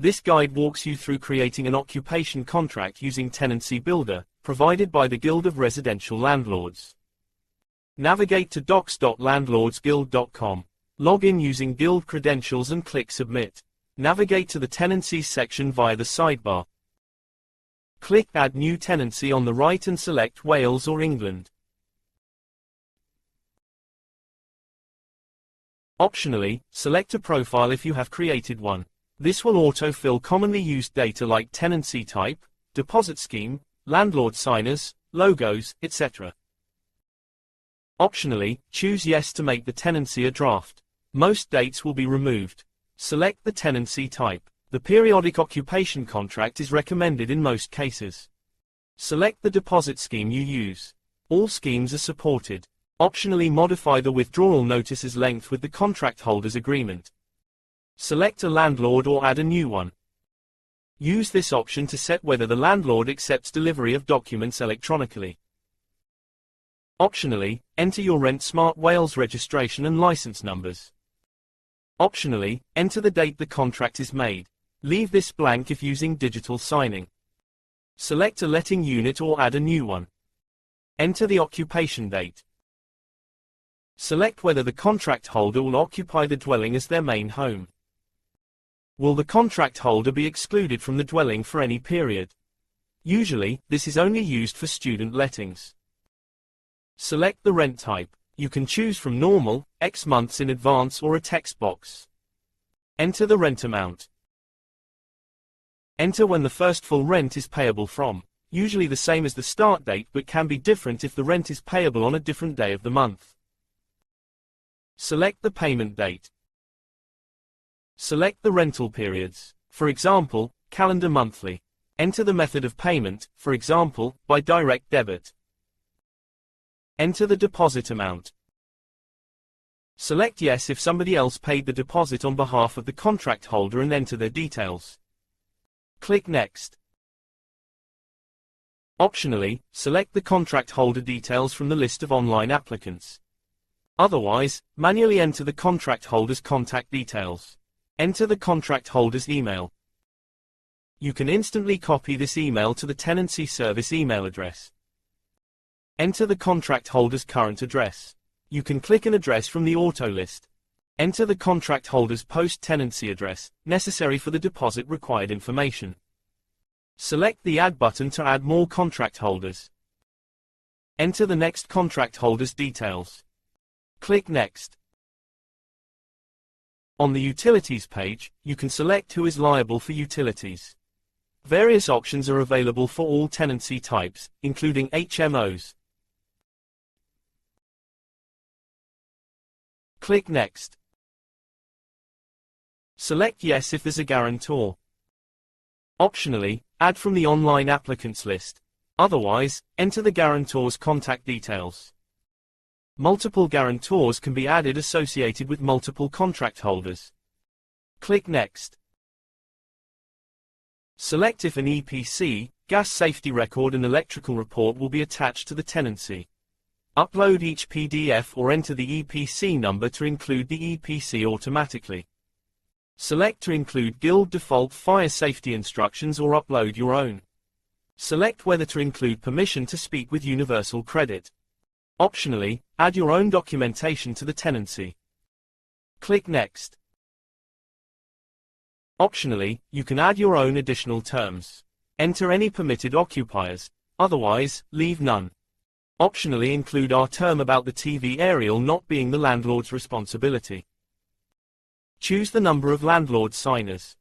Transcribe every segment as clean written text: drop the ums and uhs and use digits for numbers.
This guide walks you through creating an occupation contract using Tenancy Builder, provided by the Guild of Residential Landlords. Navigate to docs.landlordsguild.com. Log in using Guild credentials and click Submit. Navigate to the Tenancies section via the sidebar. Click Add New Tenancy on the right and select Wales or England. Optionally, select a profile if you have created one. This will autofill commonly used data like tenancy type, deposit scheme, landlord signers, logos, etc. Optionally, choose Yes to make the tenancy a draft. Most dates will be removed. Select the tenancy type. The periodic occupation contract is recommended in most cases. Select the deposit scheme you use. All schemes are supported. Optionally modify the withdrawal notice's length with the contract holder's agreement. Select a landlord or add a new one. Use this option to set whether the landlord accepts delivery of documents electronically. Optionally, enter your Rent Smart Wales registration and license numbers. Optionally, enter the date the contract is made. Leave this blank if using digital signing. Select a letting unit or add a new one. Enter the occupation date. Select whether the contract holder will occupy the dwelling as their main home. Will the contract holder be excluded from the dwelling for any period? Usually, this is only used for student lettings. Select the rent type. You can choose from normal, X months in advance or a text box. Enter the rent amount. Enter when the first full rent is payable from, usually the same as the start date but can be different if the rent is payable on a different day of the month. Select the payment date. Select the rental periods, for example, calendar monthly. Enter the method of payment, for example, by direct debit. Enter the deposit amount. Select Yes if somebody else paid the deposit on behalf of the contract holder and enter their details. Click Next. Optionally, select the contract holder details from the list of online applicants. Otherwise, manually enter the contract holder's contact details. Enter the contract holder's email. You can instantly copy this email to the tenancy service email address. Enter the contract holder's current address. You can click an address from the auto list. Enter the contract holder's post-tenancy address, necessary for the deposit required information. Select the Add button to add more contract holders. Enter the next contract holder's details. Click Next. On the Utilities page, you can select who is liable for utilities. Various options are available for all tenancy types, including HMOs. Click Next. Select Yes if there's a guarantor. Optionally, add from the online applicants list. Otherwise, enter the guarantor's contact details. Multiple guarantors can be added associated with multiple contract holders. Click Next. Select if an EPC, gas safety record and electrical report will be attached to the tenancy. Upload each PDF or enter the EPC number to include the EPC automatically. Select to include Guild default fire safety instructions or upload your own. Select whether to include permission to speak with Universal Credit. Optionally, add your own documentation to the tenancy. Click Next. Optionally, you can add your own additional terms. Enter any permitted occupiers, otherwise, leave none. Optionally include our term about the TV aerial not being the landlord's responsibility. Choose the number of landlord signers.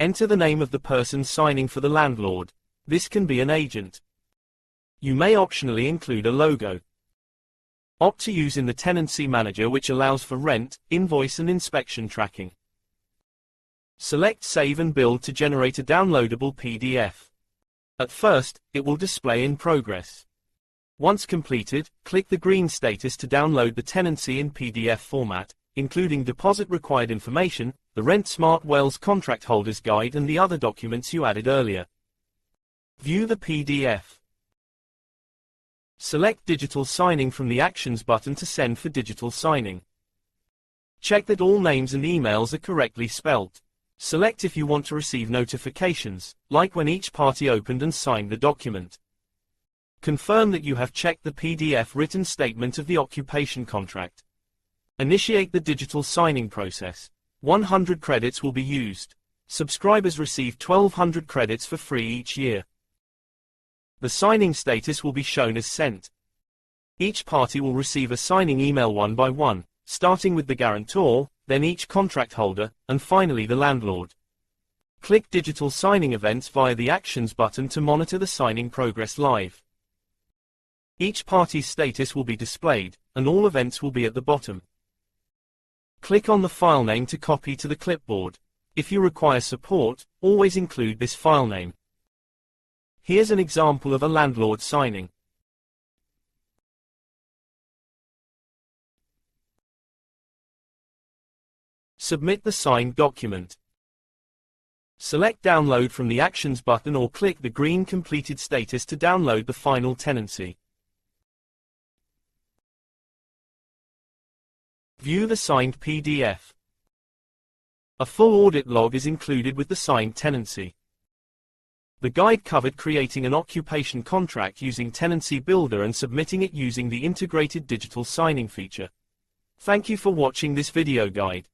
Enter the name of the person signing for the landlord. This can be an agent. You may optionally include a logo. Opt to use in the Tenancy Manager, which allows for rent, invoice and inspection tracking. Select Save and Build to generate a downloadable PDF. At first, it will display in progress. Once completed, click the green status to download the tenancy in PDF format, including deposit required information, the Rent Smart Wales contract holders guide and the other documents you added earlier. View the PDF. Select Digital Signing from the Actions button to send for digital signing. Check that all names and emails are correctly spelt. Select if you want to receive notifications, like when each party opened and signed the document. Confirm that you have checked the PDF written statement of the occupation contract. Initiate the digital signing process. 100 credits will be used. Subscribers receive 1200 credits for free each year. The signing status will be shown as sent. Each party will receive a signing email one by one, starting with the guarantor, then each contract holder, and finally the landlord. Click Digital Signing Events via the Actions button to monitor the signing progress live. Each party's status will be displayed, and all events will be at the bottom. Click on the file name to copy to the clipboard. If you require support, always include this file name. Here's an example of a landlord signing. Submit the signed document. Select Download from the Actions button or click the green Completed status to download the final tenancy. View the signed PDF. A full audit log is included with the signed tenancy. The guide covered creating an occupation contract using Tenancy Builder and submitting it using the integrated digital signing feature. Thank you for watching this video guide.